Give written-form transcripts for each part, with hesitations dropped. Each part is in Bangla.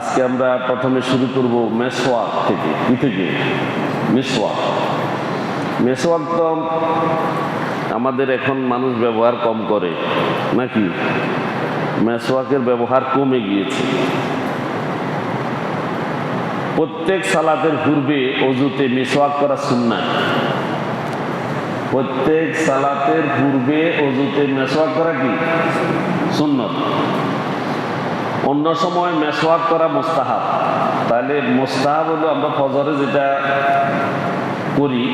আজকে আমরা প্রথমে শুরু করব মেসওয়াক থেকে। কি থেকে? মেসওয়াক। মেসওয়াক তো আমাদের এখন মানুষ ব্যবহার কম করে নাকি? মেসওয়াকের ব্যবহার কমে গিয়েছে। প্রত্যেক সালাতের পূর্বে অজুতে মেসওয়াক করা সুন্নাহ। প্রত্যেক সালাতের পূর্বে অজুতে মেসওয়াক করা কি সুন্নত। অন্য সময় মেসওয়াক করা মুস্তাহাব। তাহলে মুস্তাহাব হলো আমরা ফজরে যেটা করি,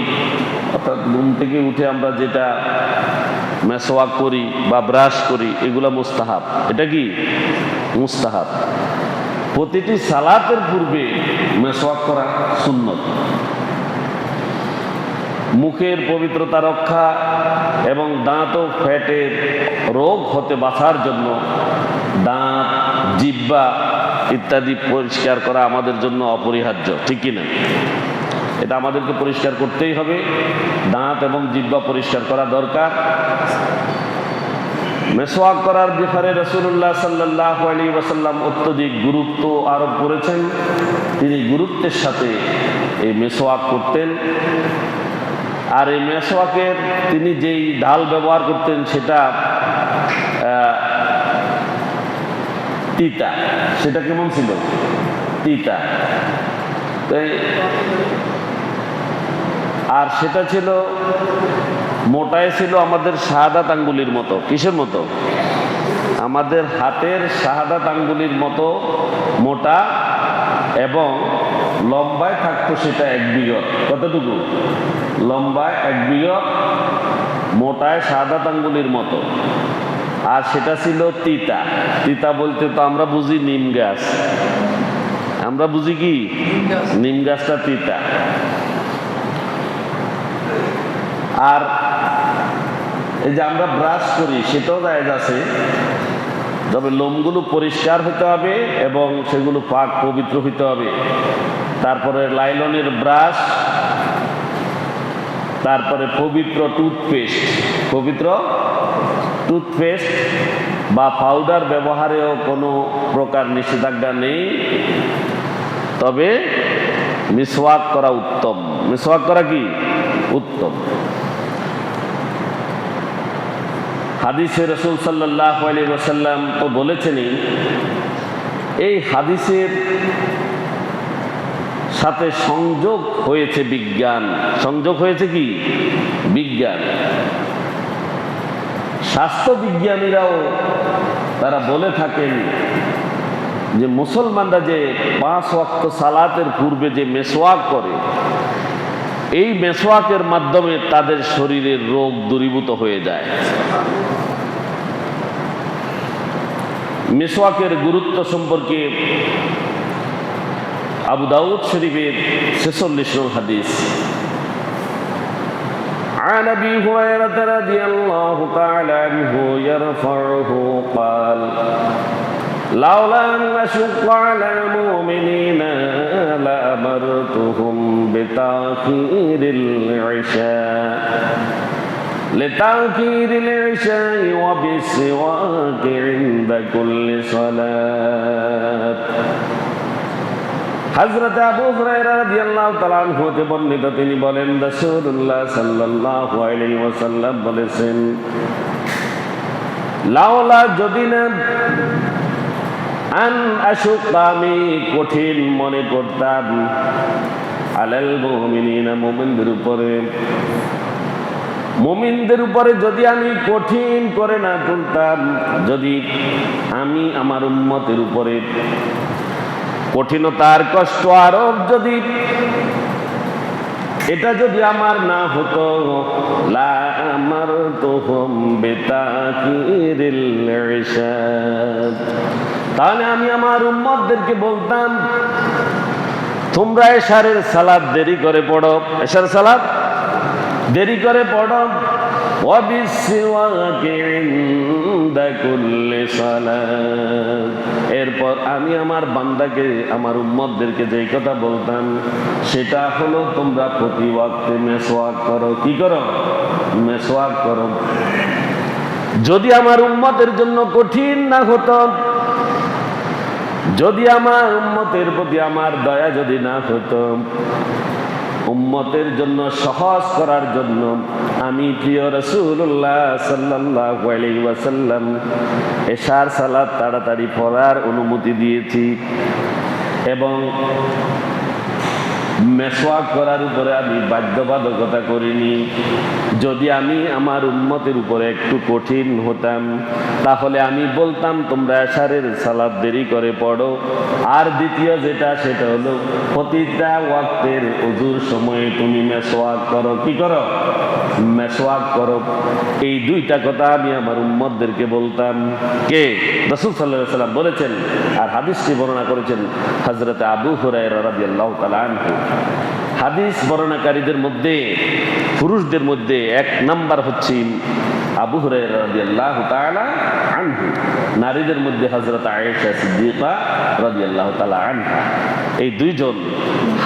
অর্থাৎ ঘুম থেকে উঠে আমরা যেটা মেসওয়াক করি বা ব্রাশ করি, এগুলো মুস্তাহাব। এটা কি মুস্তাহাব। প্রতিটি সালাতের পূর্বে মেসওয়াক করা সুন্নত। মুখের পবিত্রতা রক্ষা এবং দাঁত ও ফ্যাটের রোগ হতে বাঁচার জন্য দাঁত, জিহ্বা ইত্যাদি পরিষ্কার করা আমাদের জন্য অপরিহার্য, ঠিক কিনা? এটা আমাদেরকে পরিষ্কার করতেই হবে। দাঁত এবং জিহ্বা পরিষ্কার করা দরকার। মেসওয়াক করার ব্যাপারে রাসূলুল্লাহ সাল্লাল্লাহু আলাইহি ওয়াসাল্লাম অত্যধিক গুরুত্ব আরোপ করেছেন। তিনি গুরুত্বের সাথে এই মেসওয়াক করতেন। আর এই মেসওয়াকের তিনি যেই ঢাল ব্যবহার করতেন সেটা তিতা। সেটা কেমন ছিল? তিতা। আর সেটা ছিল মোটায় ছিল আমাদের শাহাদাত আঙ্গুলির মতো। কিসের মতো? আমাদের হাতের শাহাদাত আঙ্গুলির মতো মোটা, এবং লম্বায় থাকতো সেটা 1 বিঘত। কতটুকু? লম্বায় 1 বিঘত, মোটায় শাহাদাত আঙ্গুলির মতো। আর সেটা ছিল তিতা। তিতা বলতে তো আমরা বুঝি নিম গাছ। আমরা বুঝি কি? নিম গাছটা তিতা। আর এই যে আমরা ব্রাশ করি সেটাও জায়েজ আছে, তবে লোমগুলো পরিষ্কার হতে হবে এবং সেগুলো পাক পবিত্র হতে হবে। তারপরে লাইলনের ব্রাশ, তারপরে পবিত্র টুথপেস্ট বা পাউডার ব্যবহারেও কোনো প্রকার নিষেধাজ্ঞা নেই। তবে মিসওয়াক করা উত্তম। মিসওয়াক করা কি উত্তম। হাদিসে রাসূল সাল্লাল্লাহু আলাইহি ওয়াসাল্লাম তো বলেছেনই। এই হাদিসের সাথে সংযোগ হয়েছে বিজ্ঞান। সংযোগ হয়েছে কি? বিজ্ঞান। স্বাস্থ্য বিজ্ঞানীরাও তারা বলে থাকেন যে মুসলমানরা যে 5 ওয়াক্ত সালাতের পূর্বে যে মেসওয়াক করে, এই মেসওয়াকের মাধ্যমে তাদের শরীরের রোগ দূরীভূত হয়ে যায়। মেসওয়াকের গুরুত্ব সম্পর্কে আবু দাউদ শরীফের 46 নং হাদিস। عن أبي هريرة رضي الله تعالى عنه يرفعه قال لولا أن أشق على المؤمنين لأمرتهم بتأخير العشاء وبالسواك عند كل صلاة। হযরত আবু হুরায়রা রাদিয়াল্লাহু তাআলা আনহু হতে বর্ণিত, তিনি বলেন রাসূলুল্লাহ সাল্লাল্লাহু আলাইহি ওয়াসাল্লাম বলেছেন, লাউলা যদি না আন আশুক্কা, আমি কঠিন মনে করতাম, আলাল মুমিনিনা, মুমিনদের উপরে যদি আমি কঠিন করে না তুলতাম, যদি আমি আমার উম্মতের উপরে কঠিনতার কষ্ট আরোপ যদি এটা যদি আমার না হতো, লা আমারতুহুম বিতাকিরিল ইশা, তাহলে আমি আমার উম্মতদেরকে বলতাম তোমরা এশারের সালাত দেরি করে পড়ো, এশার সালাত দেরি করে পড়ো, ওয়াবিসওয়াকি ইনদা কুল্লি সালাত। এরপর আমি আমার বান্দাকে, আমার উম্মতদেরকে যেই কথা বলতাম সেটা হলো তোমরা প্রতি ওয়াক্তে মেসওয়াক করো। কি করো? মেসওয়াক করো। যদি আমার উম্মতের জন্য কঠিন না হতো, যদি আমার উম্মতের প্রতি আমার দয়া যদি না হতো, উম্মতের জন্য সহজ করার জন্য আমি প্রিয় রাসূলুল্লাহ সাল্লাল্লাহু আলাইহি ওয়াসাল্লাম এশার সালাত তাড়াতাড়ি পড়ার অনুমতি দিয়েছি এবং মেসওয়াক করার উপরে আমি বাধ্যবাধকতা করিনি। যদি আমি আমার উম্মতের উপরে একটু কঠিন হতাম তাহলে আমি বলতাম তোমরা এশারের সালাত দেরি করে পড়ো, আর দ্বিতীয় যেটা সেটা হলো প্রতিটা ওয়াক্তের ওযুর সময়ে তুমি মেসওয়াক করো। কি করো? মেসওয়াক করো। এই দুইটা কথা আমি আমার উম্মতদেরকে বলতাম। কে? রাসূল সাল্লাল্লাহু আলাইহি ওয়াসাল্লাম বলেছেন, আর হাদিসটি বর্ণনা করেছেন হযরত আবু হুরায়রা রাদিয়াল্লাহু তাআলা আনহু। হাদিস বর্ণনাকারীদের মধ্যে পুরুষদের মধ্যে এক নাম্বার হচ্ছে আবু হুরায়রা রাদিয়াল্লাহু তাআলা আনহু, নারীদের মধ্যে হযরত আয়েশা সিদ্দিকা রাদিয়াল্লাহু তাআলা আনহা। এই দুইজন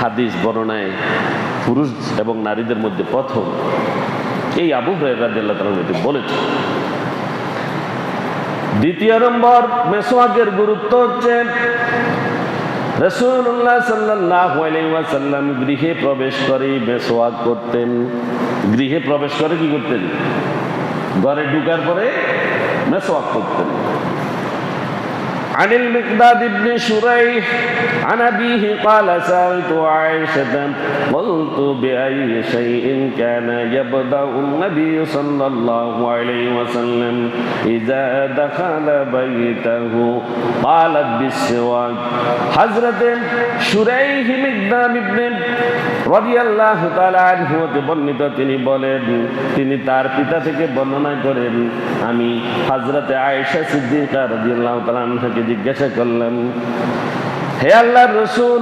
হাদিস বর্ণনায় পুরুষ এবং নারীদের মধ্যে প্রথম এই আবু হুরায়রা রাদিয়াল্লাহু তাআলা বলেছেন। দ্বিতীয় নম্বর মেসওয়াকের গুরুত্ব হচ্ছে রাসূলুল্লাহ সাল্লাল্লাহু আলাইহি ওয়াসাল্লাম গৃহে প্রবেশ করে মেসওয়াক করতেন। গৃহে প্রবেশ করে কি করতেন? ঘরে ঢোকার পরে মেসওয়াক করতেন। عن المقداد بن شريح عن أبيه قال سألت عائشة قلت بأي شيء كان يبدأ النبي صلى الله عليه وسلم إذا دخل بيته قالت بالسواك। حضرت شريح مقداد بن রাদিয়াল্লাহু তাআলা আনহু হতে বর্ণিত, তিনি বলেন, তিনি তার পিতা থেকে বর্ণনা করেন, আমি হযরতে আয়েশা সিদ্দিকা রাদিয়াল্লাহু তাআলা আনহাকে জিজ্ঞাসা করলাম, হে আল্লাহর রাসূল,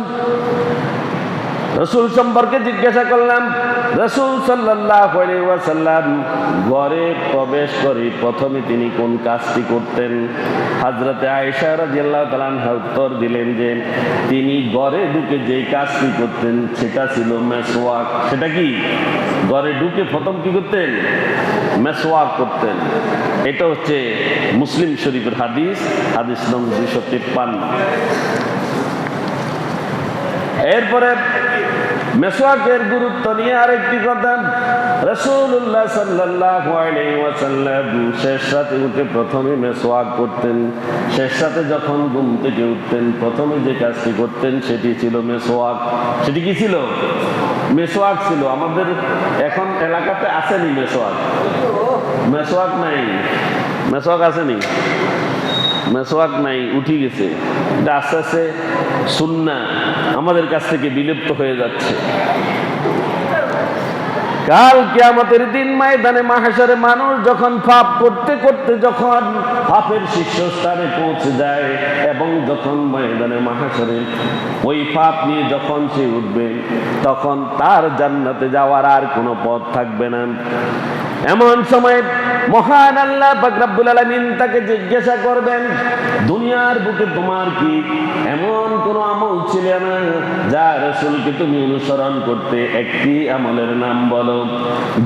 রাসূল সম্পর্কে জিজ্ঞাসা করলাম, রাসূল সাল্লাল্লাহু আলাইহি ওয়াসাল্লাম ঘরে প্রবেশ করে প্রথমে তিনি কোন কাজটি করতেন? হযরতে আয়েশা রাদিয়াল্লাহু তাআলা আনহা উত্তর দিলেন যে তিনি ঘরে ঢুকে যে কাজটি করতেন সেটা ছিল মেসওয়াক। সেটা কি? ঘরে ঢুকে প্রথম কি করতেন? মেসওয়াক করতেন। এটা হচ্ছে মুসলিম শরীফের হাদিস, হাদিস নং 253। এরপরে মেসওয়াকের গুরুত্ব নিয়ে আরেকটি কথা, রাসূলুল্লাহ সাল্লাল্লাহু আলাইহি ওয়াসাল্লাম শেষ রাতে উঠে প্রথমে মেসওয়াক করতেন। শেষ রাতে যখন ঘুম থেকে উঠতেন প্রথমে যে কাজটি করতেন সেটি ছিল মেসওয়াক। সেটি কি ছিল? মেসওয়াক ছিল। আমাদের এখন এলাকাতে আসেনি মেসওয়াক? মেসওয়াক নাই। মেসওয়াক আসেনি? মেসওয়াক নাই, উঠে গেছে। এটা আস্তে আস্তে সুন্নাহ আমাদের কাছ থেকে বিলুপ্ত হয়ে যাচ্ছে। কাল কিয়ামতের দিন ময়দানে মাহশারে মানুষ যখন পাপ করতে করতে যখন পাপের শীর্ষস্থানে পৌঁছে যায় এবং যখন ময়দানে মাহশারে ওই পাপ নিয়ে যখন সে উঠবে তখন তার জান্নাতে যাওয়ার আর কোনো পথ থাকবে না। এমন সময় মহান আল্লাহ পাক রব্বুল আলামিন তাকে জিজ্ঞাসা করবেন, দুনিয়ার বুকে তোমার কি এমন কোন আমল ছিল না যা রাসূলকে তুমি অনুসরণ করতে? একটি আমলের নাম বলো।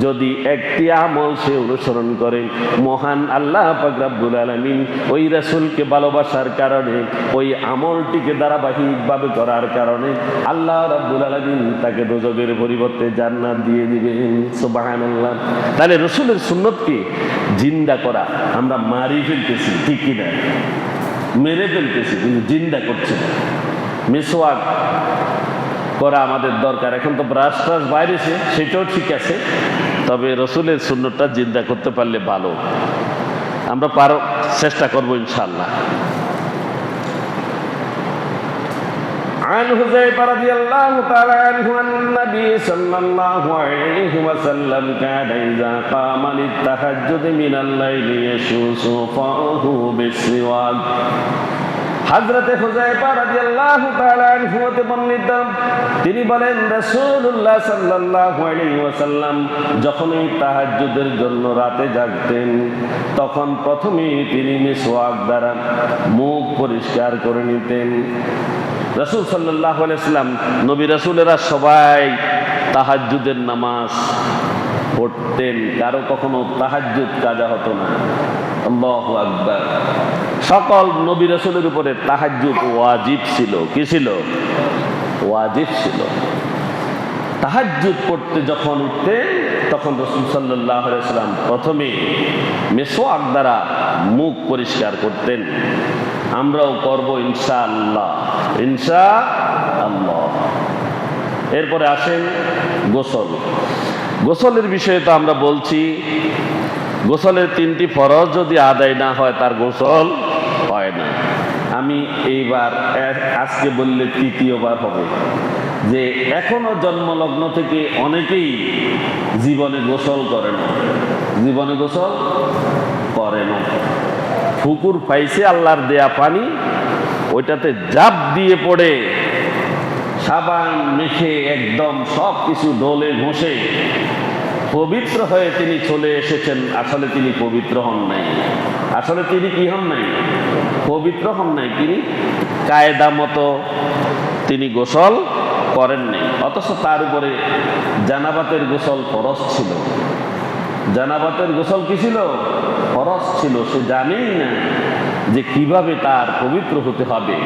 যদি একটি আমল সে অনুসরণ করে, মহান আল্লাহ পাক রব্বুল আলামিন ওই রাসূলকে ভালোবাসার কারণে, ওই আমলটিকে ধারাবাহিকভাবে করার কারণে আল্লাহ রাব্বুল আলামিন তাকে দোজখের পরিবর্তে জান্নাত দিয়ে দিবেন। সুবহানাল্লাহ। তাহলে রাসূলের সুন্নতকে জিন্দা করা আমরা মারি ফেলতেছি, ঠিক কিনা? মেরে ফেলতেছি, কিন্তু জিন্দা করছি না। মেসওয়াক করা আমাদের দরকার। এখন তো ব্রাশ ট্রাশ বাইরেছে, সেটাও ঠিক আছে, তবে রাসূলের সুন্নতটা জিন্দা করতে পারলে ভালো। আমরা চেষ্টা করবো ইনশাআল্লাহ। عن حذيفة رضي الله تعالى عنه أن النبي صلى الله عليه وسلم كان إذا قام للتهجد من الليل يشوس فاه بالسواك। হযরতে হুযায়ফা রাদিয়াল্লাহু তাআলা আনহু হতে বর্ণিত, তিনি বলেন রাসূলুল্লাহ সাল্লাল্লাহু আলাইহি ওয়াসাল্লাম যখনই তাহাজ্জুদের জন্য রাতে জাগতেন তখন প্রথমেই তিনি মিসওয়াক দ্বারা মুখ পরিষ্কার করে নিতেন। রাসূল সাল্লাল্লাহু আলাইহি ওয়াসাল্লাম, নবী রাসূলেরা সবাই তাহাজ্জুদের নামাজ পড়তেন, কারো কখনো তাহাজ্জুদ কাজা হতো না। আল্লাহু আকবার। সকল নবী রাসূলের উপরে তাহাজ্জুদ ওয়াজিব ছিল। কি ছিল? ওয়াজিব ছিল। তাহাজ্জুদ পড়তে যখন উঠতেন তখন রাসূল সাল্লাল্লাহু আলাইহি ওয়াসাল্লাম প্রথমে মিসওয়াক দ্বারা মুখ পরিষ্কার করতেন। আমরাও করব ইনশাআল্লাহ, ইনশাআল্লাহ। এরপরে আসেন গোসল। গোসলের বিষয়ে তো আমরা বলছি, গোসলের 3টি ফরজ যদি আদায় না হয় তার গোসল হয় না। আমি এইবার আজকে বললে 3য়বার হবে যে এখনো জন্মলগ্ন থেকে অনেকেই জীবনে গোসল করে না, জীবনে গোসল করে না। পুকুর পাইছে আল্লাহর দেয়া পানি, ওইটাতে জাপ দিয়ে পড়ে সাবান মেখে একদম সব কিছু ডলে ঘষে পবিত্র হয়ে তিনি চলে এসেছেন। আসলে তিনি পবিত্র হন নাই। আসলে তিনি কি হন নাই? পবিত্র হন নাই। তিনি কায়দা মতো তিনি গোসল করেন নাই। অথচ তার উপরে জানাবাতের গোসল ফরজ ছিল। জানাবাতের গোসল কি ছিল? ফরজ ছিল। সে জানেই না যে কিভাবে তার পবিত্র হতে হবে।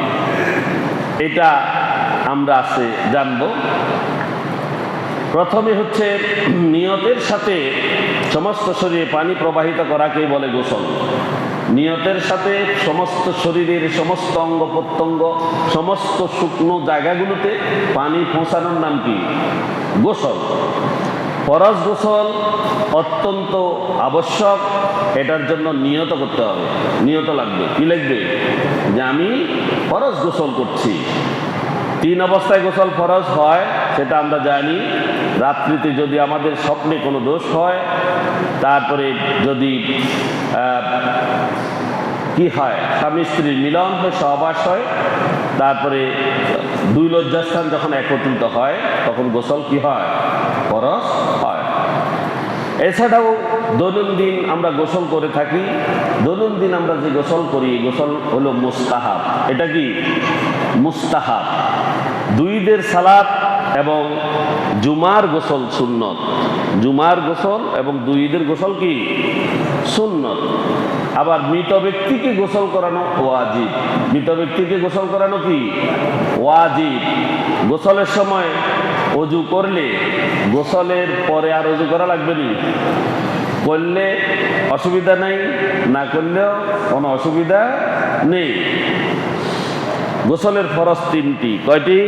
এটা আমরা আছে জানব। প্রথমে হচ্ছে নিয়তের সাথে সমস্ত শরীরে পানি প্রবাহিত করাকেই বলে গোসল। নিয়তের সাথে সমস্ত শরীরের সমস্ত অঙ্গ প্রত্যঙ্গ, সমস্ত শুকনো জায়গাগুলোতে পানি পৌঁছানোর নাম কি? গোসল। ফরজ গোসল অত্যন্ত আবশ্যক। এটার জন্য নিয়ত করতে হবে, নিয়ত লাগবে। কি লাগবে? যে আমি ফরজ গোসল করছি। 3 অবস্থায় গোসল ফরজ হয় সেটা আমরা জানি। রাত্রিতে যদি আমাদের স্বপ্নে কোনো দোষ হয়, তারপরে যদি কি হয়, স্বামী স্ত্রীর মিলন হয়, সহবাস হয়, তারপরে 2 লজ্জাস্থান যখন একত্রিত হয় তখন গোসল কি হয়? ফরজ হয়। এছাড়াও দৈনন্দিন আমরা গোসল করে থাকি। দৈনন্দিন আমরা যে গোসল করি, গোসল হলো মুস্তাহাব। এটা কি? মুস্তাহাব। 2 ঈদের সালাত এবং জুমার গোসল সুন্নত। জুমার গোসল এবং 2 ঈদের গোসল কি? সুন্নত। আবার মৃত ব্যক্তিকে গোসল করানো ওয়াজিব। মৃত ব্যক্তিকে গোসল করানো কি? ওয়াজিব। গোসলের সময় অজু করলে গোসলের পরে আর অজু করা লাগবে না। করলে অসুবিধা নেই, না করলেও কোনো অসুবিধা নেই। গোসলের ফরজ 3টি। কয়টি?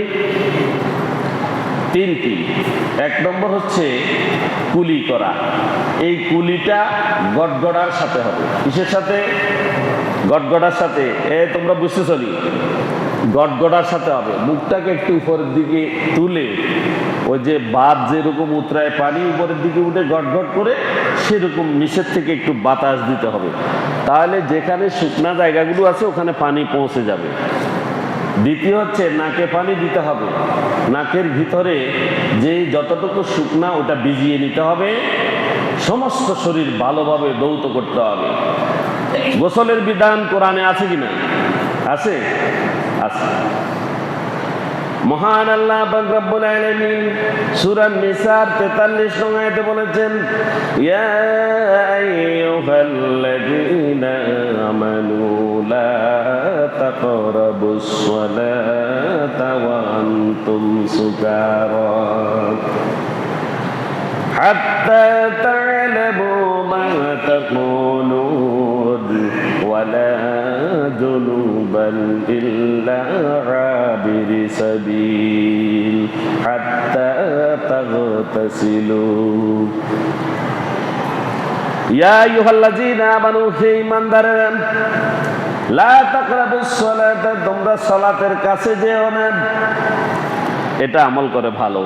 3টি। 1 নম্বর হচ্ছে কুলি করা। এই কুলিটা গড়গড়ার সাথে হবে। কিসের সাথে? গড়গড়ার সাথে। তোমরা বুঝতেছ নি? গড়গড়ার সাথে হবে। মুখটাকে একটু উপরের দিকে তুলে, ওই যে বাদ যেরকম উতরায় পানি উপরের দিকে উঠে গড়গড় করে, সেরকম নিচের থেকে একটু বাতাস দিতে হবে। তাহলে যেখানে শুকনা জায়গাগুলো আছে ওখানে পানি পৌঁছে যাবে। দ্বিতীয় হচ্ছে নাকে পানি দিতে হবে। নাকের ভিতরে যে যতটুকু শুকনা ওটা ভিজিয়ে নিতে হবে। সমস্ত শরীর ভালোভাবে ধৌত করতে হবে। গোসলের বিধান কোরআনে আছে কিনা? আছে, আছে। মহান আল্লাহ পাক রব্বুল আলামিন সূরা নিসার 43 নং আয়াতে বলেছেন, ইয়া আইয়ুহাল্লাযীনা আমানু লা তাকরাবুস সালাতা ওয়া আনতুম সুকারা হাত্তা তা'লামু মা তাকুলুন ওয়া লা জুনুবান ইল্লা আবিরি সাবিল হাত্তা তাগতাসিলু। ইয়া আইয়ুহাল্লাযীনা আমানু, হে ঈমানদারেরা, লা তাকরাবুস সালাতা, তোমরা সালাতের কাছে যেও না। এটা আমল করে ভালো,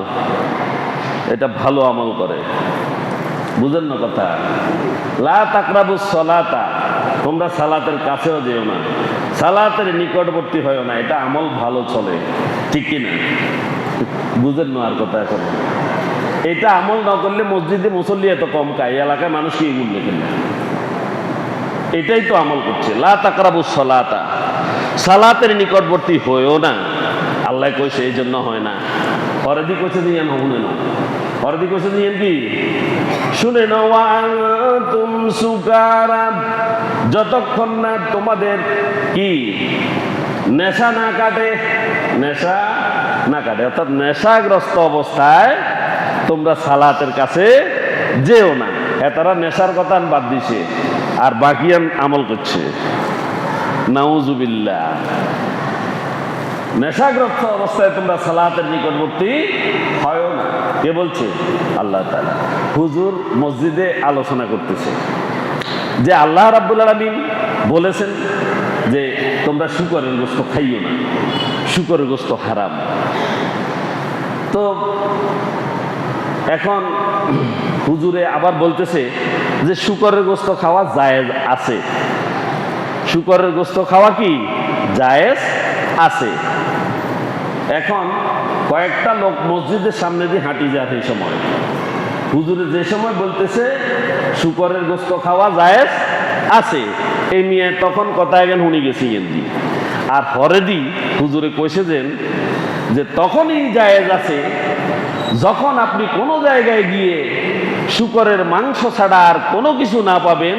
এটা ভালো আমল করে। বুঝেন না কথা? লা তাকরাবুস সালাতা, তোমরা সালাতের কাছেও যেও না, সালাতের নিকটবর্তী হয়ও না। এটা আমল ভালো চলে, ঠিক কিনা? বুঝেন না আর কথা? এখন এটা আমল না করলে মসজিদে মুসল্লি এত কম খায়, এলাকায় মানুষ কি বলবে কিনা? এটাই তো আমল করছে। লা তাকরাবুস সালাতা, সালাতের নিকটবর্তী হয়ও না। আল্লাহ কইছে এই জন্য হয় না। পরে দি কইছে দিয়ে না, শুনে না। অর্ধি কোশে নিয়েন কি শুনে নাও তুম সুকারা, যতক্ষণ না তোমাদের কি নেশা না কাটে, নেশা না কাটে, অর্থাৎ নেশাগ্রস্ত অবস্থায় তোমরা সালাতের কাছে যেও না। তারা নেশার কথা বাদ দিছে আর বাকি আমল করছে। নাউজুবিল্লাহ। নেশাগ্রস্ত অবস্থায় তোমরা সালাতের নিকটবর্তী হয় না। কে বলছে? আল্লাহ তাআলা। হুজুর মসজিদে আলোচনা করতেছে যে আল্লাহ রাব্বুল আলামিন বলেছেন যে তোমরা শূকরের গোশত খাইও না, শূকরের গোশত হারাম। তো এখন হুজুরে আবার বলতেছে যে শূকরের গোশত খাওয়া জায়েজ আছে, শূকরের গোশত খাওয়া কি জায়েজ আছে। এখন কয়েকটা লোক মসজিদের সামনে দিয়ে হাঁটি যায় সেই সময়, হুজুরে যে সময় বলতেছে শূকরের গোশত খাওয়া জায়েজ আছে, এই নিয়ে তখন কথা এখন শুনি গেছি গেন্দি। আর হরেদি হুজুরে কইছে যে তখনই জায়েজ আছে যখন আপনি কোনো জায়গায় গিয়ে শূকরের মাংস ছাড়া আর কোনো কিছু না পাবেন,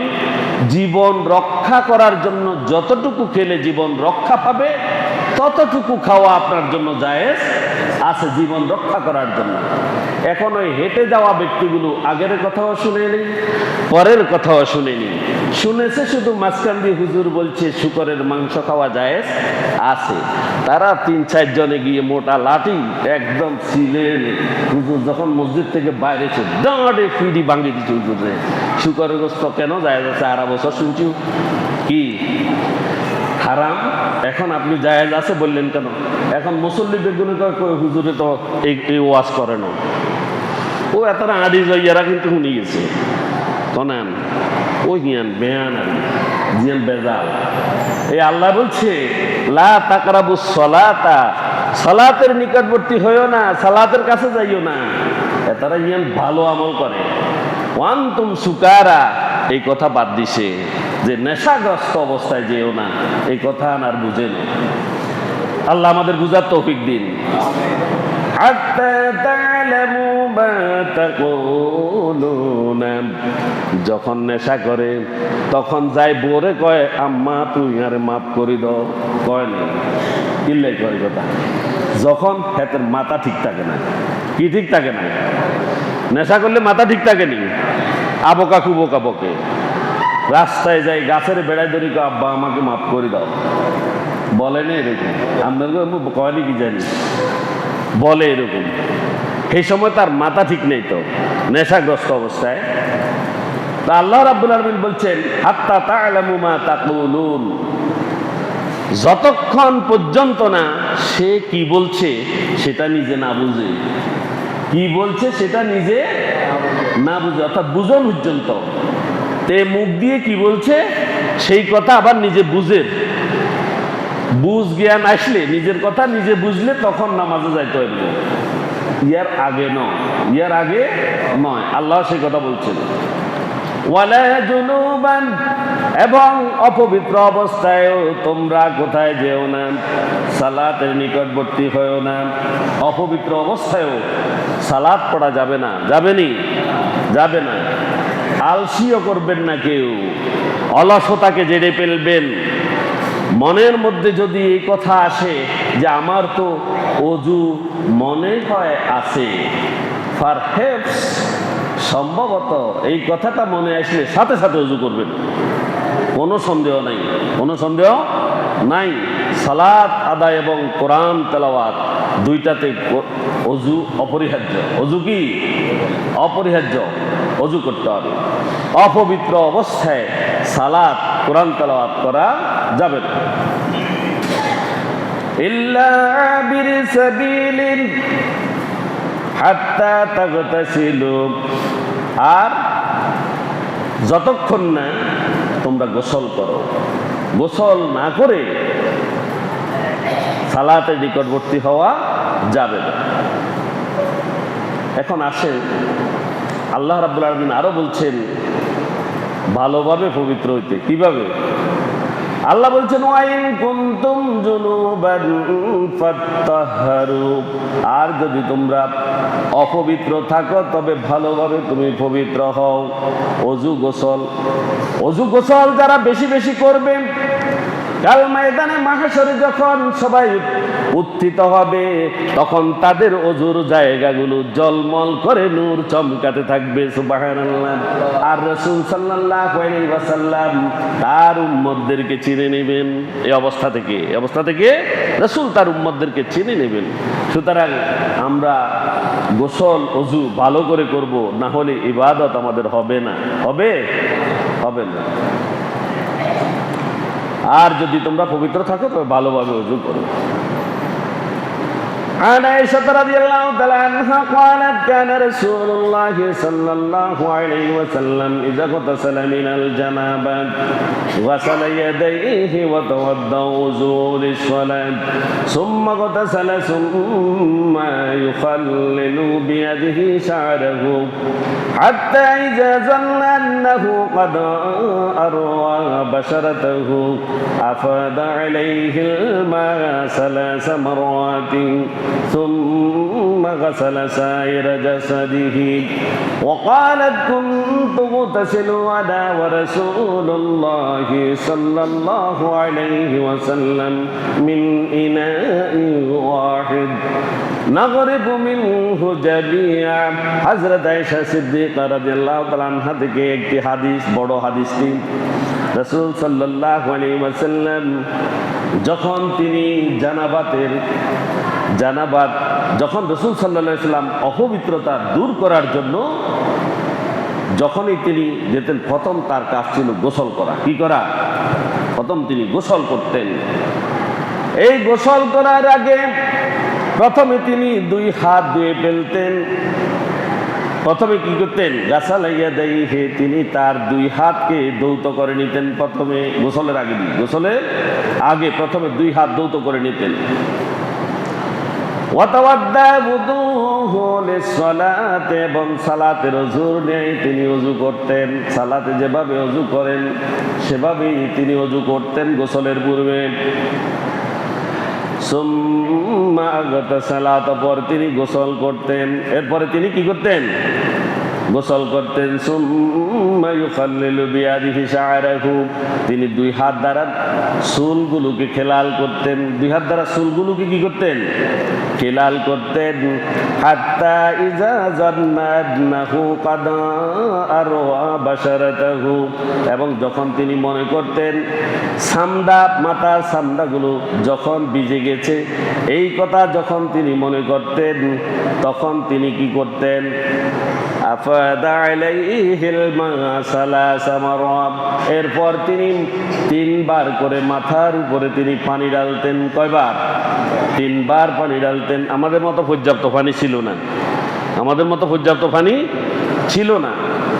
জীবন রক্ষা করার জন্য যতটুকু খেলে জীবন রক্ষা পাবে ততটুকু খাওয়া আপনার জন্য জায়েজ আছে, জীবন রক্ষা করার জন্য। এখন ওই হেঁটে যাওয়া ব্যক্তিগুলো আগের কথাও শুনেনি, পরের কথাও শুনেনি, শুনেছে শুধু মাঝখান দিয়ে হুজুর বলছে শূকরের মাংস খাওয়া জায়েজ আছে। তারা ৩-৪ জনে গিয়ে মোটা লাঠি একদম ছিলেন, হুজুর যখন মসজিদ থেকে বাইরে এসে দাঁড়ে ফিডি ভাঙিয়ে দিচ্ছে হুজুরে, শূকরের গোশত কেন জায়েজ আছে? 2.5 বছর শুনছি কি হারাম, এখন আপনি জায়েজ আছে বললেন কেন? এখন মুসল্লি বেগুনে হুজুরে তো এই ওয়াজ করে না, ও এতটা আড়ি যাইয়ারা কিন্তু শুনি গেছে কনান ওই জ্ঞান বেয়ান জিয়ান বেজাল। এই আল্লাহ বলছে লা তাকরাবুস সালাতা, সালাতের নিকটবর্তী হইও না, সালাতের কাছে যাইও না। তারা ইয়ান ভালো আমল করে। ওয়ান্তুম সুকারা এই কথা বাদ দিছে যে নেশাগ্রস্ত অবস্থায় যেও না, এই কথা আর বুঝে না। আল্লাহ আমাদের বুঝার তৌফিক দিন। যখন নেশা করে তখন যাই বোরে কয় আম্মা তুই আরে মাফ করি দাও, কয় না কিল্লাই কয় কথা। যখন হাতের মাথা ঠিক থাকে না, কি ঠিক থাকে না, নেশা করলে মাথা ঠিক থাকে নি, আবকা কুবকা বকে, রাস্তায় যাই গাছের বেড়ায় ধরি আব্বা আমাকে মাফ করে দাও, বলে না এরকম? আপনাদের কয়নি কি জানি বলে এরকম। সেই সময় তার মাথা ঠিক নেই, তো নেশাগ্রস্ত অবস্থায়। তা আল্লাহ রাব্বুল আলামিন বলছেন হাত্তা তা'লামু মা তাকুলুন, যতক্ষণ পর্যন্ত না সে কি বলছে সেটা নিজে না বুঝে, কি বলছে সেটা নিজে না বুঝে, অর্থাৎ বুঝন পর্যন্ত। তে মুখ দিয়ে কি বলছে সেই কথা আবার নিজে বুঝে, বুঝ জ্ঞান আসলে নিজের কথা নিজে বুঝলে তখন নামাজে যাইতে হবে, ইয়ার আগে নয়, ইয়ার আগে নয়। আল্লাহ সেই কথা বলছেন। ওয়ালা জুনুবান, এবং অপবিত্র অবস্থায়ও তোমরা কোথায় যেও না, সালাতের নিকটবর্তী হয়েও না। অপবিত্র অবস্থায়ও সালাত পড়া যাবে না, যাবেনি, যাবে না। আলসিও করবেন না কেউ, অলসতাকে জেড়ে ফেলবেন। মনের মধ্যে যদি এই কথা আসে যে আমার তো অজু মনে হয় আছে, পারহ্যাপস সম্ভবত এই কথাটা মনে আসলে সাথে সাথে অজু করবেন, কোনো সন্দেহ নাই, কোনো সন্দেহ নাই। সালাত আদায় এবং কোরআন তেলাওয়াত দুইটাতে অজু অপরিহার্য। অজু কি অপরিহার্য? অজু করতে হবে। অপবিত্র অবস্থায় সালাত কোরআন তেলাওয়াত করা যাবে না। ইল্লা বিরসাবিলিন হাত্তা তাগতাসিলু, আর যতক্ষণ না তোমরা গোসল করো, গোসল না করে সালাতের নিকটবর্তী হওয়া যাবে না। এখন আসেন আল্লাহ রাব্বুল আলামিন আরো বলছেন ভালোভাবে পবিত্র হইতে। কিভাবে? আল্লাহ বলছেন ওয়াইন কুনতুম জুনুবান ফাত্তাহহারু, আর যদি তোমরা অপবিত্র থাকো তবে ভালোভাবে তুমি পবিত্র হও। অজু গোসল যারা বেশি বেশি করবে, কাল ময়দানে মাহশরে যখন সবাই উত্থিত হবে তখন তাদের অজুর জায়গাগুলো জলমল করে নূর চমকাতে থাকবে। সুবহানাল্লাহ। আর রাসূল সাল্লাল্লাহু আলাইহি ওয়াসাল্লাম তার উম্মতদেরকে চিনে নেবেন। এই অবস্থা থেকে রাসূল তার উম্মতদেরকে চিনে নেবেন। সুতরাং আমরা গোসল অজু ভালো করে করব, না হলে ইবাদত আমাদের হবে না। হবে না। আর যদি তোমরা পবিত্র থাকো তবে ভালোভাবে ওযু করো। عن عائشة رضي الله تعالى عنها قالت كان رسول الله صلى الله عليه وسلم إذا اغتسل من الجنابة غسل يديه وتوضأ وضوء للصلاة ثم اغتسل ثم يخلل بيده شعره حتى إذا ظن أنه قد أروى بشرته أفاض عليه الماء 3 مرات ثم غسل سائر جسده وقالت كنت أغتسل أنا ورسول الله صلى الله عليه وسلم من إناء واحد نغرب منه جميعا। হযরত আয়েশা সিদ্দিকা রাদিয়াল্লাহু তাআলা আনহা থেকে একটি হাদিস, বড় হাদিসটি, রাসূল সাল্লাল্লাহু আলাইহি ওয়াসাল্লাম যখন তিনি যখন রাসূল সাল্লাল্লাহু আলাইহি ওয়াসাল্লাম অপবিত্রতা দূর করার জন্য যখনই তিনি যেতেন, প্রথম তার কাজ ছিল গোসল করা। কি করা? প্রথম তিনি গোসল করতেন। এই গোসল করার আগে প্রথমে তিনি 2 হাত ধুয়ে ফেলতেন। প্রথমে কি করতেন? গাসালা ইয়াদাইহি, তিনি তার 2 হাতকে ধৌত করে নিতেন। প্রথমে গোসলের আগে প্রথমে 2 হাত ধৌত করে নিতেন। ওয়াতাওয়াদ্দা বুদুহু লিসসালাতে, এবং সালাতের ওযুর নিয়ে তিনি ওযু করতেন। সালাতে যেভাবে ওযু করেন সেভাবেই তিনি ওযু করতেন গোসলের পূর্বে। সুম্মা আগতাসালা, তারপর তিনি গোসল করতেন। এরপরে তিনি কি করতেন? গোসল করতেন। সুম্মা ইউখাল্লিলু বিয়াদিহি শা'রাহু, তিনি 2 হাত দ্বারা চুলগুলোকে খেলাল করতেন। 2 হাত দ্বারা চুলগুলোকে কি করতেন? খেলাল করতেন। হাত্তা ইজা জান্নাহু কাদ আরওয়া বাশারাতাহু, এবং যখন তিনি মনে করতেন মাথার সামদাগুলো যখন ভিজে গেছে, এই কথা যখন তিনি মনে করতেন, তখন তিনি কি করতেন? আফাদা আলাইহিল মা 3 মারাত, এরপর তিনি 3 বার করে মাথার উপরে তিনি পানি ঢালতেন। কয়বার? 3 বার পানি ঢালতেন। আমাদের মতো পর্যাপ্ত পানি ছিল না,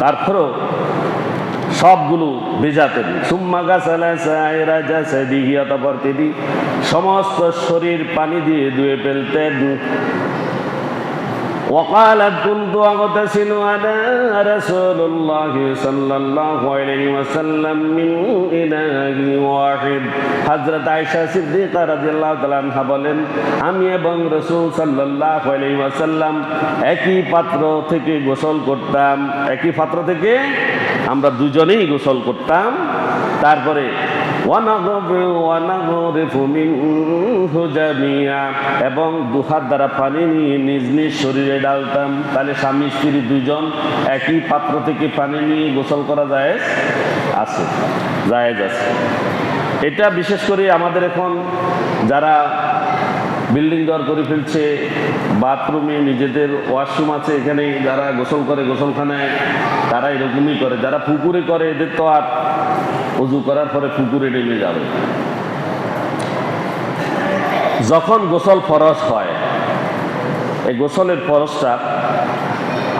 তারপরও সবগুলো ভেজাতেন। সুম্মা গাসালা সাইরা জাসাদিহি, অতঃপর তিনি সমস্ত শরীর পানি দিয়ে ধুয়ে ফেলতেন। وقالت كنت أغتسل أنا رسول الله صلى الله عليه وسلم من إناء واحد। হযরত আয়েশা সিদ্দিকা রাদিয়াল্লাহু তাআলা আনহা বলেন, আমি এবং রাসূল সাল্লাল্লাহু আলাইহি ওয়াসাল্লাম একই পাত্র থেকে গোসল করতাম। একই পাত্র থেকে আমরা দুজনেই গোসল করতাম। তারপরে এবং 2 হাত দ্বারা পানি নিয়ে নিজ নিজ শরীরে ঢালতাম। তাহলে স্বামী স্ত্রী 2 জন একই পাত্র থেকে পানি নিয়ে গোসল করা জায়েজ আছে। এটা বিশেষ করে আমাদের এখন যারা বিল্ডিং ঘর করে ফেলছে, বাথরুমে নিজেদের ওয়াশরুম আছে, এখানে যারা গোসল করে গোসলখানায়, তারা এরকমই করে। যারা পুকুরে করে এদের তো আর ওযু করার পরে পুকুরে নেমে যাবে। যখন গোসল ফরজ হয়, এই গোসলের ফরজটা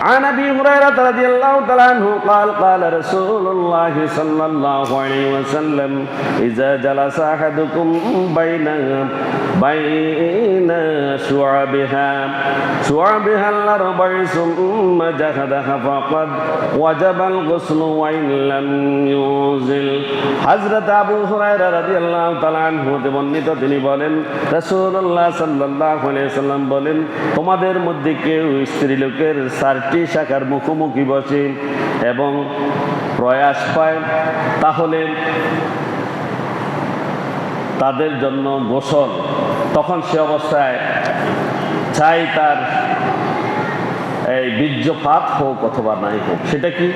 عن أبي هريرة رضي الله تعالى عنه قال قال رسول الله صلى الله عليه وسلم إذا جلس أحدكم بين شعبها الأربع ثم جحدها فقد وجب الغسل وإن لم ينزل হযরত আবু হুরায়রা রাদিয়াল্লাহু তাআলা আনহু হতে বর্ণিত, তিনি বলেন রাসূলুল্লাহ সাল্লাল্লাহু আলাইহি সাল্লাম বলেন, তোমাদের মধ্যে কেউ স্ত্রীলোকের 4টি শাখার মুখোমুখি বসে এবং প্রয়াস পায়, তাহলে তাদের জন্য গোসল। তখন সে অবস্থায় চাই তার এই বীর্যপাত হোক অথবা নাই হোক। সেটা কি?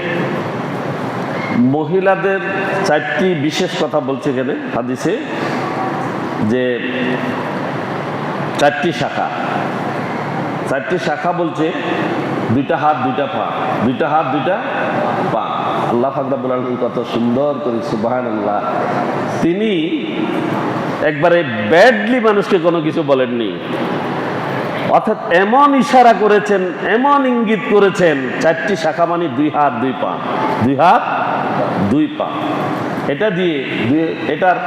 মহিলাদের 4টি বিশেষ কথা বলছে এখানে হাদিসে, যে 4টি শাখা। 4টি শাখা বলছে 2টা হাত 2টা পা, 2টা হাত 2টা পা। আল্লাহ পাক রব্বুল আলামিন কত সুন্দর করে, সুবহানাল্লাহ, তিনি একবারে ব্যাডলি মানুষকে কোনো কিছু বলেননি, অর্থাৎ এমন ইশারা করেছেন, এমন ইঙ্গিত করেছেন, 4টি শাখা মানে 2 হাত 2 পা, 2 হাত 2 পা। এটা দিয়ে এটার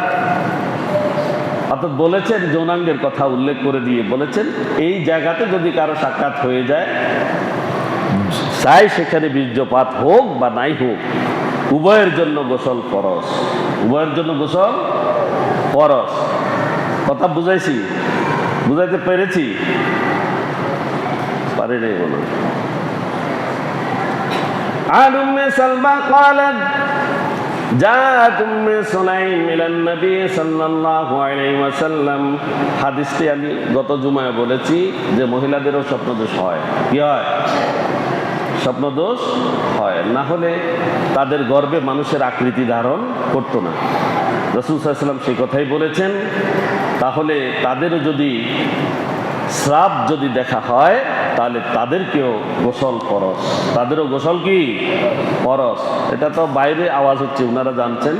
অর্থাৎ বলেছেন, যৌনাঙ্গের কথা উল্লেখ করে দিয়ে বলেছেন, এই জায়গাতে যদি কারো সাক্ষাৎ হয়ে যায়, চাই সেখানে বীর্যপাত হোক বা নাই হোক, উভয়ের জন্য গোসল ফরজ, উভয়ের জন্য গোসল ফরজ। কথা বুঝাইছি? বুঝাইতে পেরেছি? পারি নাই বলো। عن أم سلمى قالت جاءت أم سليم إلى النبي صلى الله عليه وسلم। হাদিসটি আমি গত জুমায় বলেছি যে মহিলাদেরও স্বপ্নদোষ হয়। কি হয়? স্বপ্নদোষ হয়, না হলে তাদের গর্ভে মানুষের আকৃতি ধারণ করতো না। রাসূল সাল্লাল্লাহু আলাইহি ওয়াসাল্লাম সেই কথাই বলেছেন। তাহলে তাদেরও যদি স্রাব যদি দেখা হয়, তাহলে তাদেরকেও গোসল ফরজ, তাদেরও গোসল কি ফরজ। এটা তো বাইরে আওয়াজ হচ্ছে, ওনারা জানছেন,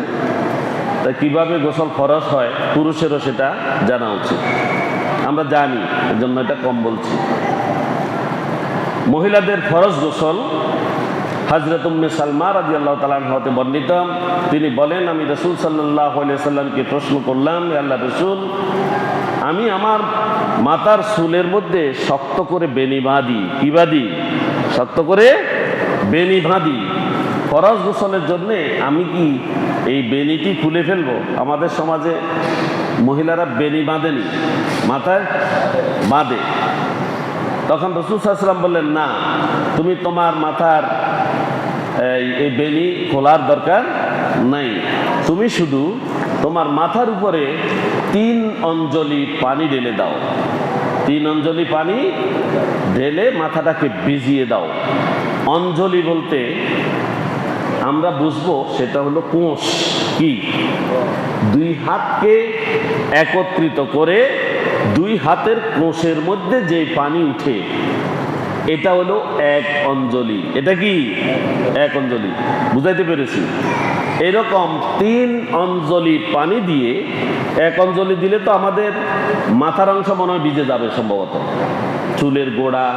তাই কিভাবে গোসল ফরজ হয় পুরুষেরও সেটা জানা উচিত। আমরা জানি, এর জন্য এটা কম বলছি। মহিলাদের ফরজ গোসল হযরত উম্মে সালমা রাদিয়াল্লাহু তাআলা আনহা হতে বর্ণিত, তিনি বলেন, আমি রাসূল সাল্লাল্লাহু আলাইহি ওয়াসাল্লামকে প্রশ্ন করলাম, হে আল্লাহর রাসূল, আমি আমার মাথার চুলের মধ্যে শক্ত করে বেনি বাঁধি, কি বাঁধি? শক্ত করে বেনি বাঁধি, ফরজ গোসলের জন্যে আমি কি এই বেনিটি খুলে ফেলবো? আমাদের সমাজে মহিলারা বেনি বাঁধেনি, মাথায় বাঁধে। তখন রাসূল সাল্লাল্লাহু আলাইহি ওয়াসাল্লাম বললেন, না, তুমি তোমার মাথার এই বেনি খোলার দরকার নাই, তুমি শুধু তোমার মাথার উপরে 3 অঞ্জলি পানি ঢেলে দাও, 3 অঞ্জলি পানি ঢেলে মাথাটাকে ভিজিয়ে দাও। অঞ্জলি বলতে আমরা বুঝবো সেটা হলো কোষ। কি? 2 হাতকে একত্রিত করে 2 হাতের কোষের মধ্যে যে পানি উঠে, এটা হলো 1 অঞ্জলি। এটা কি? 1 অঞ্জলি। বুঝাইতে পেরেছি? এরকম 3 অঞ্জলি পানি দিয়ে, 1 অঞ্জলি দিলে তো আমাদের মাথার অংশ মনে হয় ভিজে যাবে সম্ভবত, চুলের গোড়া,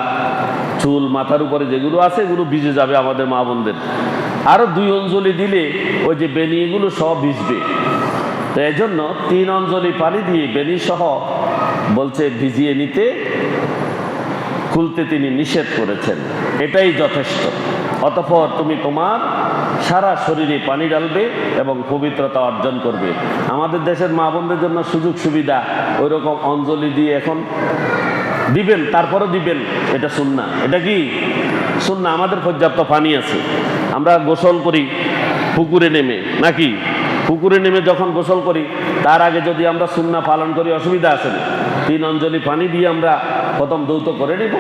চুল মাথার উপরে যেগুলো আছে এগুলো ভিজে যাবে আমাদের মা বোনদের। আরো 2 অঞ্জলি দিলে ওই যে বেনিগুলো সব ভিজবে। তো এই জন্য 3 অঞ্জলি পানি দিয়ে বেনি সহ বলছে ভিজিয়ে নিতে, খুলতে তিনি নিষেধ করেছেন, এটাই যথেষ্ট। অতঃপর তুমি তোমার সারা শরীরে পানি ঢালবে এবং পবিত্রতা অর্জন করবে। আমাদের দেশের মা বোনদের জন্য সুযোগ সুবিধা ওই রকম অঞ্জলি দিয়ে এখন দিবেন, তারপরও দিবেন, এটা সুন্নাহ। এটা কি সুন্নাহ? আমাদের পর্যাপ্ত পানি আছে, আমরা গোসল করি পুকুরে নেমে, নাকি? পুকুরে নেমে যখন গোসল করি তার আগে যদি আমরা সুন্নাহ পালন করি, অসুবিধা আছে না? 3 অঞ্জলি পানি দিয়ে আমরা প্রথম ধৌত করে নেব,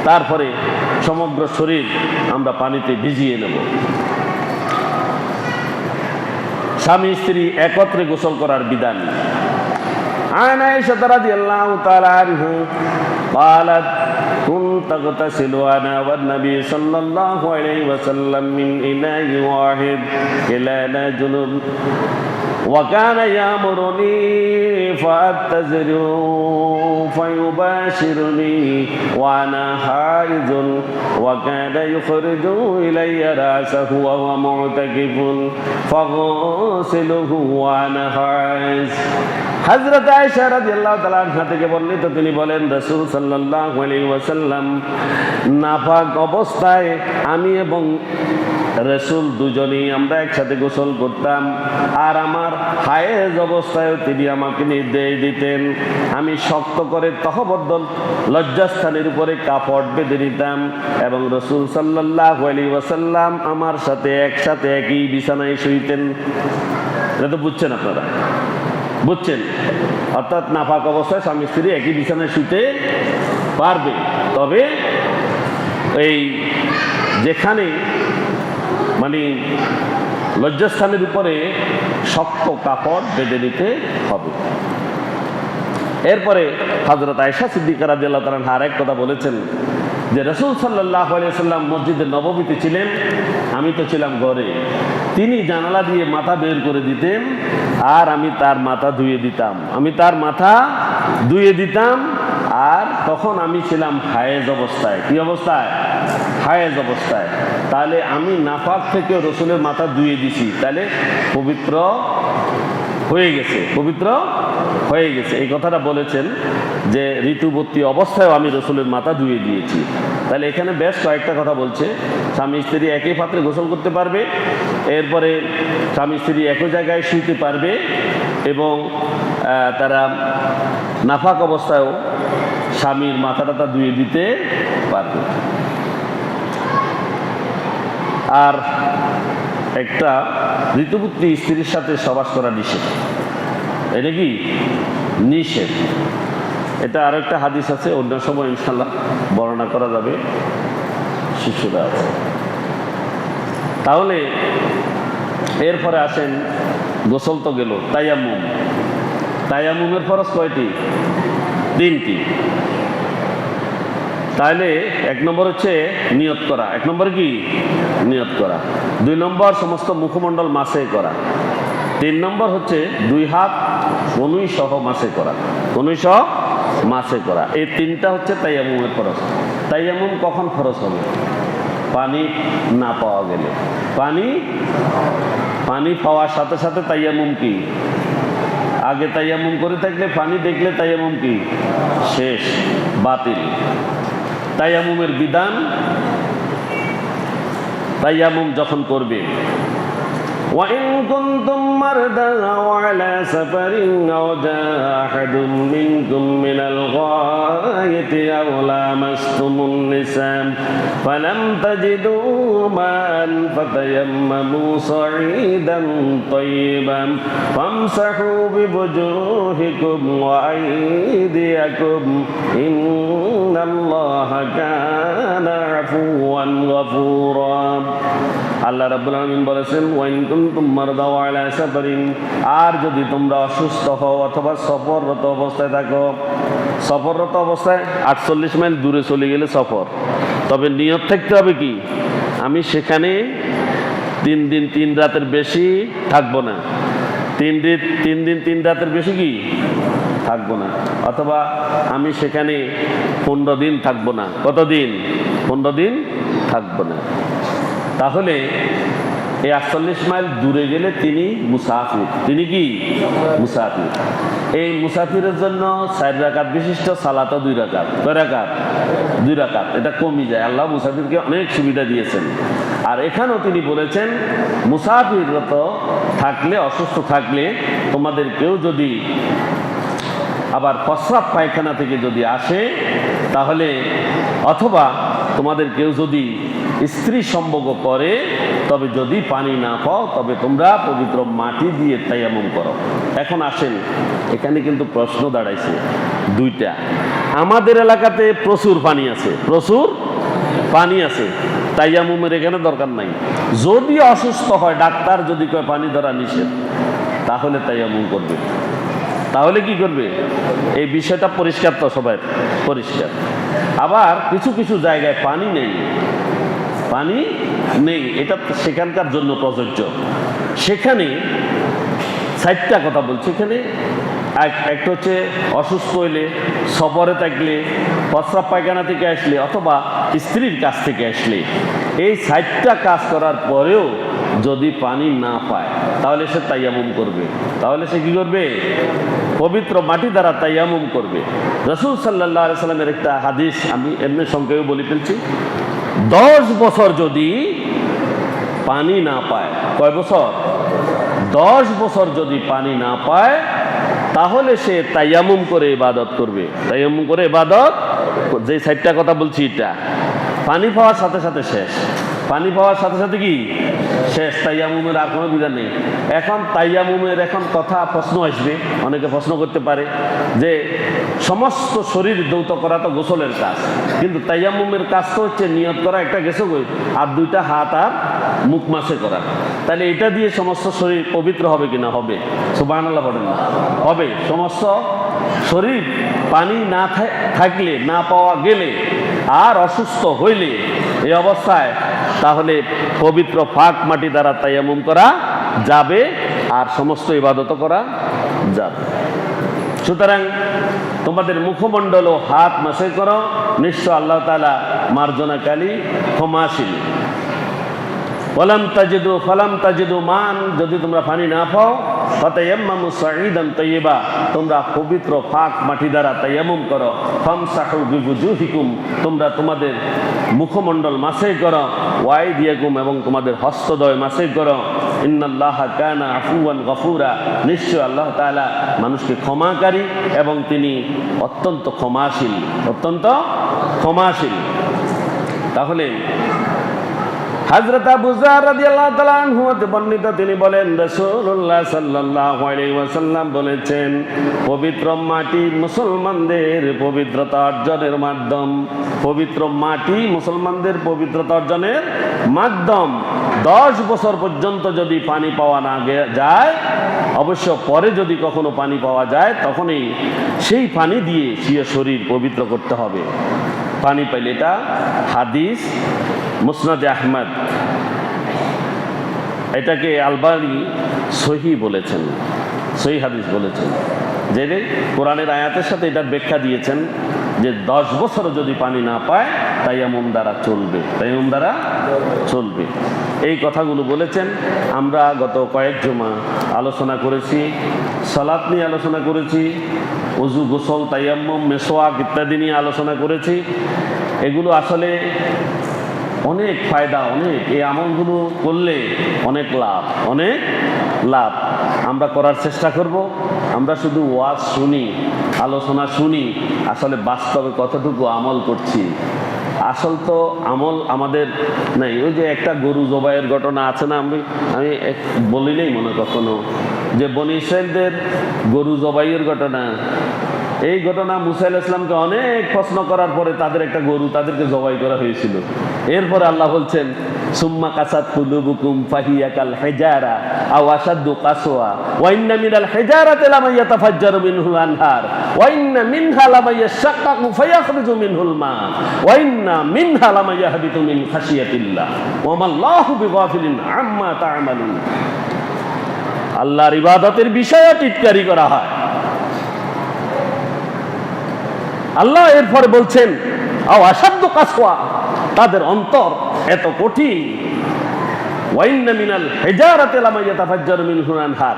তারপরে সমগ্র শরীর আমরা পানিতে ভিজিয়ে নেব। স্বামী স্ত্রী একত্রে গোসল করার বিধান। عن عائشة رضي الله تعالى عنها قالت كنت أغتسل أنا والنبي صلى الله عليه وسلم من إناء واحد كلانا جنب وكان يأمرني فأتزر فيباشرني وأنا حائض وكان يخرج إلي رأسه وهو معتكف فأغسله وأنا حائض। হযরত আয়েশা রাদিয়াল্লাহু তাআলা আনহা থেকে বর্ণিত, তিনি বলেন রাসূল সাল্লাল্লাহু আলাইহি ওয়াসাল্লাম নাপাক অবস্থায় আমি এবং রাসূল দুজনেই আমরা একসাথে গোসল করতাম, আর আমার হায়েজ অবস্থায়ও তিনি আমাকে নির্দেশ দিতেন আমি শক্ত করে তহবদ্ধ লজ্জাস্থানের উপরে কাপড় বেঁধে নিতাম এবং রাসূল সাল্লাল্লাহু আলাইহি ওয়াসাল্লাম আমার সাথে একসাথে একই বিছানায় শুইতেন। এটা তো বুঝছেন আপনারা, বুঝছেন? অর্থাৎ নাপাক অবস্থায় স্বামী স্ত্রী একই বিছানায় শুতে পারবে, তবে এই যেখানে মানে লজ্জাস্থানের উপরে শক্ত কাপড় বেঁধে নিতে হবে। এরপরে হযরত আয়েশা সিদ্দিকা রাদিয়াল্লাহু তাআলা আনহা আরেক কথা বলেছেন যে রাসূল সাল্লাল্লাহু আলাইহি ওয়াসাল্লাম মসজিদে নববীতে ছিলেন, আমি তো ছিলাম ঘরে, তিনি জানালা দিয়ে মাথা বের করে দিতেন আর আমি তার মাথা ধুয়ে দিতাম আর তখন আমি ছিলাম হায়েজ অবস্থায়। কি অবস্থায়? হায়েজ অবস্থায়। তাহলে আমি নাপাক থেকে রসুলের মাথা ধুয়ে দিছি, তাহলে পবিত্র হয়ে গেছে। এই কথাটা বলেছেন যে ঋতুবর্তী অবস্থায়ও আমি রসুলের মাথা ধুয়ে দিয়েছি। তাহলে এখানে বেশ কয়েকটা কথা বলছে। স্বামী স্ত্রী একই পাত্রে গোসল করতে পারবে, এরপরে স্বামী স্ত্রী একই জায়গায় শুইতে পারবে এবং তারা নাপাক অবস্থায়ও স্বামীর মাথাটা ধুয়ে দিতে পারবে। আর একটা ঋতুবর্তী স্ত্রীর সাথে সহবাস করা নিষেধ। এটা কি নিষেধ? এটা আর একটা হাদিস আছে, অন্য সময় ইনশাল্লাহ বর্ণনা করা যাবে, শিশুরা আছে। তাহলে এরপরে আসেন, গোসল তো গেল, তায়াম্মুমের ফরজ কয়টি? 3টি। তাহলে 1 নম্বর হচ্ছে নিয়ত করা। 1 নম্বর কি? নিয়ত করা। 2 নম্বর সমস্ত মুখমণ্ডল মাসে করা। 3 নম্বর হচ্ছে 2 হাত কনুই সহ মাসে করা। এই 3টা হচ্ছে তায়াম্মুমের ফরজ। তায়াম্মুম কখন ফরজ হবে? পানি না পাওয়া গেলে। পানি পাওয়ার সাথে সাথে তায়াম্মুম কি? আগে তায়াম্মুম করে থাকলে পানি দেখলে তায়াম্মুম কি? শেষ, বাতিল। তায়াম্মুমের বিধান, তায়াম্মুম যখন করবে, وَإِن كُنتُم مَّرْضَىٰ أَوْ عَلَىٰ سَفَرٍ أَوْ جَاءَ أَحَدٌ مِّنكُم مِّنَ الْغَائِطِ أَوْ لَامَسْتُمُ النِّسَاءَ فَلَمْ تَجِدُوا مَاءً فَتَيَمَّمُوا صَعِيدًا طَيِّبًا فَامْسَحُوا بِوُجُوهِكُمْ وَأَيْدِيَكُمْ إِنَّ اللَّهَ كَانَ عَفُوًّا غَفُورًا। আল্লাহ রাব্বুল আলামিন বলেছেন, ওয়াইন কুনতুম মারদা ওয়া আলা সাফারিন, আর যদি তোমরা অসুস্থ হও অথবা সফররত অবস্থায় থাকো। সফররত অবস্থায় 48 মাইল দূরে চলে গেলে সফর, তবে নিয়ত থাকতে হবে কি? আমি সেখানে 3 দিন 3 রাতের বেশি থাকবো না। 3 দিন 3 রাতের বেশি কি থাকবো না, অথবা আমি সেখানে 15 দিন থাকবো না। কতদিন? 15 দিন থাকবো না। তাহলে এই 48 মাইল দূরে গেলে তিনি মুসাফির। তিনি কি? মুসাফির। এই মুসাফিরের জন্য 4 রাকাত বিশিষ্ট সালাতও 2 রাকাত। কয় রাকাত? 2 রাকাত। এটা কমই যায়। আল্লাহ মুসাফিরকে অনেক সুবিধা দিয়েছেন। আর এখানেও তিনি বলেছেন, মুসাফিররত থাকলে, অসুস্থ থাকলে তোমাদের কেউ যদি আবার প্রস্রাব পায়খানা থেকে যদি আসে, তাহলে অথবা তোমাদের কেউ যদি স্ত্রী সম্ভোগ করে, তবে যদি পানি না পাও তবে তোমরা পবিত্র মাটি দিয়ে তায়াম্মুম করো। এখন আসেন, এখানে কিন্তু প্রশ্ন দাঁড়াইছে 2টা। আমাদের এলাকাতে প্রচুর পানি আছে, তায়াম্মুমের এখানে দরকার নাই। যদি অসুস্থ হয়, ডাক্তার যদি কয় পানি ধরা নিষেধ, তাহলে তায়াম্মুম করবে। তাহলে কি করবে? এই বিষয়টা পরিষ্কার তো? সবাই পরিষ্কার। আবার কিছু কিছু জায়গায় পানি নেই, এটা সেখানকার জন্য প্রযোজ্য। সেখানে চারটা কথা বলছি এখানে। একটা হচ্ছে অসুস্থ হইলে, সফরে থাকলে, প্রস্রাব পায়খানা থেকে আসলে, অথবা স্ত্রীর কাছ থেকে আসলে, এই চারটা কাজ করার পরেও যদি পানি না পায় তাহলে সে তায়াম্মুম করবে। তাহলে সে কি করবে? পবিত্র মাটি দ্বারা তায়াম্মুম করবে। রাসূল সাল্লাল্লাহু আলাইহি সাল্লামের একটা হাদিস আমি এমনি সংক্ষেপে বলে ফেলছি। 10 বছর যদি পানি না পায়, কয় বছর? 10 বছর যদি পানি না পায় তাহলে সে তায়াম্মুম করে ইবাদত করবে। তায়াম্মুম করে ইবাদত, যে চারটা কথা বলছি এটা পানি পাওয়ার সাথে সাথে শেষ। পানি পাওয়ার সাথে সাথে কি শেষ? তায়াম্মুমের আর কোনো বিধান নেই। এখন তায়াম্মুমের কথা প্রশ্ন আসবে, অনেকে প্রশ্ন করতে পারে যে সমস্ত শরীর ধৌত করা তো গোসলের কাজ, কিন্তু তায়াম্মুমের কাজ তো হচ্ছে নিয়ত করা, একটা গেছে কই, আর দুইটা হাত আর মুখ মাসে করা। তাহলে এটা দিয়ে সমস্ত শরীর পবিত্র হবে কিনা? হবে। সুবহানাল্লাহ বলেন না? হবে। সমস্ত শরীর পানি না থাকলে, না পাওয়া গেলে, আর অসুস্থ হইলে এই অবস্থায় তাহলে পবিত্র পাক মাটি দ্বারা তায়াম্মুম করা যাবে, আর সমস্ত ইবাদত করা যাবে। সুতরাং তোমাদের মুখমণ্ডল ও হাত মাসে করো, নিশ্চয় আল্লাহ তাআলা মার্জনাকারী, ক্ষমাশীল। ফালাম তাজিদু মান, যদি তোমরা পানি না পাও, ফাতায়াম্মামু সাঈদান তাইয়্যিবা, তোমরা পবিত্র পাক মাটি দ্বারা তায়াম্মুম করো। ফামসাহু বিওজুহিকুম, তোমরা তোমাদের মুখমণ্ডল মাসে করো। ওয়াইদিয়াকুম, এবং তোমাদের হস্তদ্বয় মাসে করো। ইন্নাল্লাহা কানা আফুওয়ান গফুরা, নিশ্চয় আল্লাহ তাআলা মানুষকে ক্ষমাকারী এবং তিনি অত্যন্ত ক্ষমাশীল, অত্যন্ত ক্ষমাশীল। তাহলে হযরত আবু যর রাদিয়াল্লাহু তাআলা আনহু হতে বর্ণিত, তিনি বলেন রাসূলুল্লাহ সাল্লাল্লাহু আলাইহি ওয়াসাল্লাম বলেছেন, পবিত্র মাটি মুসলমানদের পবিত্রতা অর্জনের মাধ্যম। পবিত্র মাটি মুসলমানদের পবিত্রতা অর্জনের মাধ্যম। 10 বছর পর্যন্ত যদি পানি পাওয়া না যায়, অবশ্য পরে যদি কখনো পানি পাওয়া যায়, তখনই সেই পানি দিয়ে সে শরীর পবিত্র করতে হবে। পানি পাইলে, এটা হাদিস মুসনাদে আহমদ, এটাকে আলবানী সহি বলেছেন, সহি হাদিস বলেছেন, যে কোরআনের আয়াতের সাথে এটার ব্যাখ্যা দিয়েছেন যে 10 বছর যদি পানি না পায় তায়াম্মুম দ্বারা চলবে, তায়াম্মুম দ্বারা চলবে। এই কথাগুলো বলেছেন। আমরা গত কয়েক জুমা আলোচনা করেছি, সালাত নিয়ে আলোচনা করেছি, ওযু, গোসল, তায়াম্মুম, মেসওয়াক ইত্যাদি নিয়ে আলোচনা করেছি। এগুলো আসলে অনেক ফায়দা, অনেক, এই আমলগুলো করলে অনেক লাভ, অনেক লাভ। আমরা করার চেষ্টা করব। আমরা শুধু ওয়াজ শুনি, আলোচনা শুনি, আসলে বাস্তবে কতটুকু আমল করছি? আসল তো আমল আমাদের নাই। ওই যে একটা গরু জবাইয়ের ঘটনা আছে না, আমি বলি নাই মনে কখনো, যে বনী ইসরাইলদের গরু জবাইয়ের ঘটনা। এই ঘটনা মুসা আলাইহিস সালামকে অনেক প্রশ্ন করার পরে তাদের একটা গরু তাদেরকে জবাই করা হয়েছিল। এরপরে আল্লাহ বলছেন, সুম্মা কাসাত কুলুবুকুম ফাহিয়া কাল হিজারা আও আশাদ্দু কাসওয়া ওয়া ইন্না মিনাল হিজারাতি লামা ইয়াতাফাজ্জারু মিনহুল আনহার ওয়া ইন্না মিনহা লামা ইয়াশাক্কাকু ফায়াখরুজু মিনহুল মা ওয়া ইন্না মিনহা লামা ইয়াহবিতু মিন খাশিয়াতিল্লাহ ওয়া মাল্লাহু বিগাফিলিন আম্মা তা'মালুন। আল্লাহর ইবাদতের বিষয়ে টিটকারি করা হয়। আল্লাহ এরপরে বলছেন, আও আশাদ্দু কাসওয়া, তাদের অন্তর এত কঠিন। ওয়া ইন্না মিনাল হিজারাতি লামা ইয়াতাফাজ্জারু মিনহুল আনহার,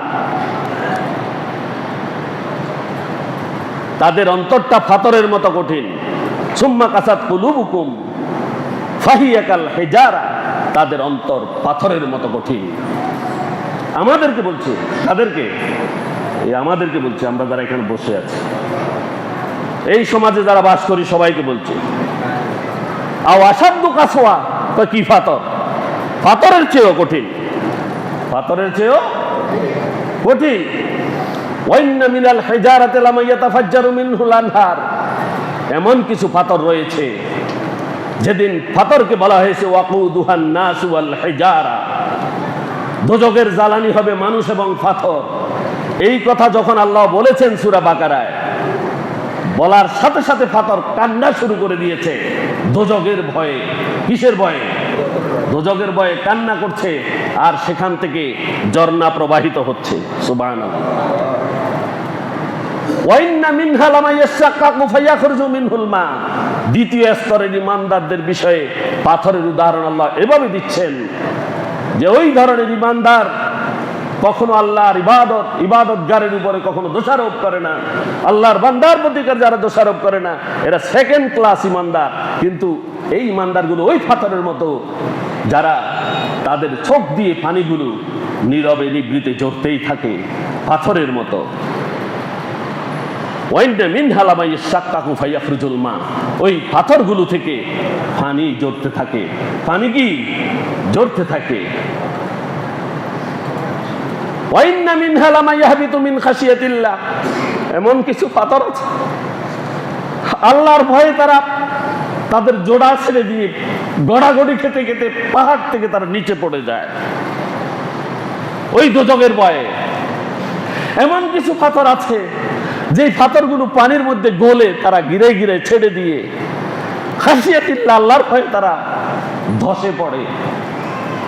তাদের অন্তরটা পাথরের মতো কঠিন। সুম্মা কাসাত কুলুবুকুম ফাহিয়া কাল হিজারা, তাদের অন্তর পাথরের মতো কঠিন। আমাদেরকে বলছে, তাদেরকে, এই আমাদেরকে বলছে, আমরা যারা এখানে বসে আছি, এই সমাজে যারা বাস করি সবাইকে বলছে। আও আশাদ্দু কাসওয়া, তো কি পাথর? পাথরের চেয়েও কঠিন, পাথরের চেয়েও কঠিন। ওয়া ইন্না মিনাল হিজারাতি লামা ইয়াতাফাজ্জারু মিনহুল আনহার, এমন কিছু পাথর রয়েছে যেদিন পাথরকে বলা হয়েছে ওয়াকুদুহান নাস ওয়াল হিজারা, দোজখের জ্বালানি হবে মানুষ এবং পাথর। এই কথা যখন আল্লাহ বলেছেন সূরা বাকারায়, বলার সাথে সাথে পাথর কান্না শুরু করে দিয়েছে দোজখের ভয়ে। কিসের ভয়ে? দোজখের ভয়ে কান্না করছে, আর সেখান থেকে ঝর্ণা প্রবাহিত হচ্ছে। সুবহানাল্লাহ। ওয়াইন্না মিনহা লামা ইয়াশাক্কাকু ফায়াখরুজু মিনহুল মা। দ্বিতীয় স্তরের ঈমানদারদের বিষয়ে পাথরের উদাহরণ আল্লাহ এভাবে দিচ্ছেন যে ওই ধরনের ঈমানদার কখনো আল্লাহর ইবাদতগারের উপরে কখনো দোষারোপ করে না, আল্লাহর বান্দার প্রতিকার যারা দোষারোপ করে না, এরা সেকেন্ড ক্লাস ঈমানদার। কিন্তু এই ঈমানদারগুলো ওই পাথরের মতো, যারা তাদের চোখ দিয়ে পানিগুলো নীরবে নিভৃতে ঝরতেই থাকে, পাথরের মতো। ওই পাথরগুলো থেকে পানি ঝরতে থাকে। পানি কি ঝরতে থাকে। এমন কিছু পাথর আছে আল্লাহর ভয়ে তারা তাদের জোড়া ছেড়ে দিয়ে গড়াগড়ি খেতে খেতে পাহাড় থেকে তারা নিচে পড়ে যায় ওই দোজখের ভয়ে। এমন কিছু পাথর আছে যে পাথরগুলো পানির মধ্যে গলে তারা গিরে গিরে ছেড়ে দিয়ে খাসিয়াতিল্লাহ আল্লাহর ভয়ে তারা ধসে পড়ে,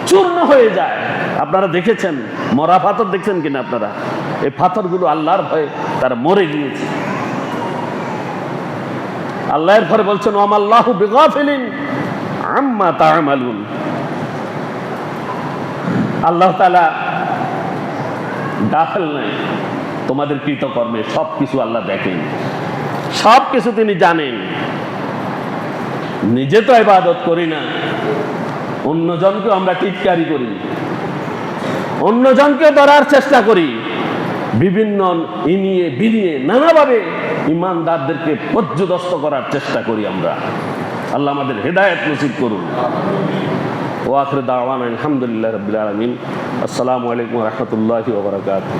চূর্ণ হয়ে যায়। আপনারা দেখেছেন মরা পাথর, দেখছেন কিনা আপনারা? এই পাথরগুলো আল্লাহর ভয়ে তারা মরে গিয়েছে। আল্লাহর পরে বলছেন ওয়ামাল্লাহু বিগাফিলিন আম্মা তা'মালুন। আল্লাহ তাআলা গাফেল নাই তোমাদের কৃতকর্মে, সবকিছু আল্লাহ দেখেন, সবকিছু তিনি জানেন। নিজে তো ইবাদত করি না, অন্যজনকে আমরা টিটকারি করি, অন্যজনকে ধরার চেষ্টা করি, বিভিন্ন ইনিয়ে বিনিয়ে নানাভাবে ঈমানদারদেরকে পর্যদস্ত করার চেষ্টা করি আমরা। আল্লাহ আমাদের হেদায়েত নসিব করুন। ওয়া আখিরু দাওয়ানা আলহামদুলিল্লাহি রাব্বিল আলামিন। আসসালামু আলাইকুম ওয়া রাহমাতুল্লাহি ওয়া বারাকাতুহু।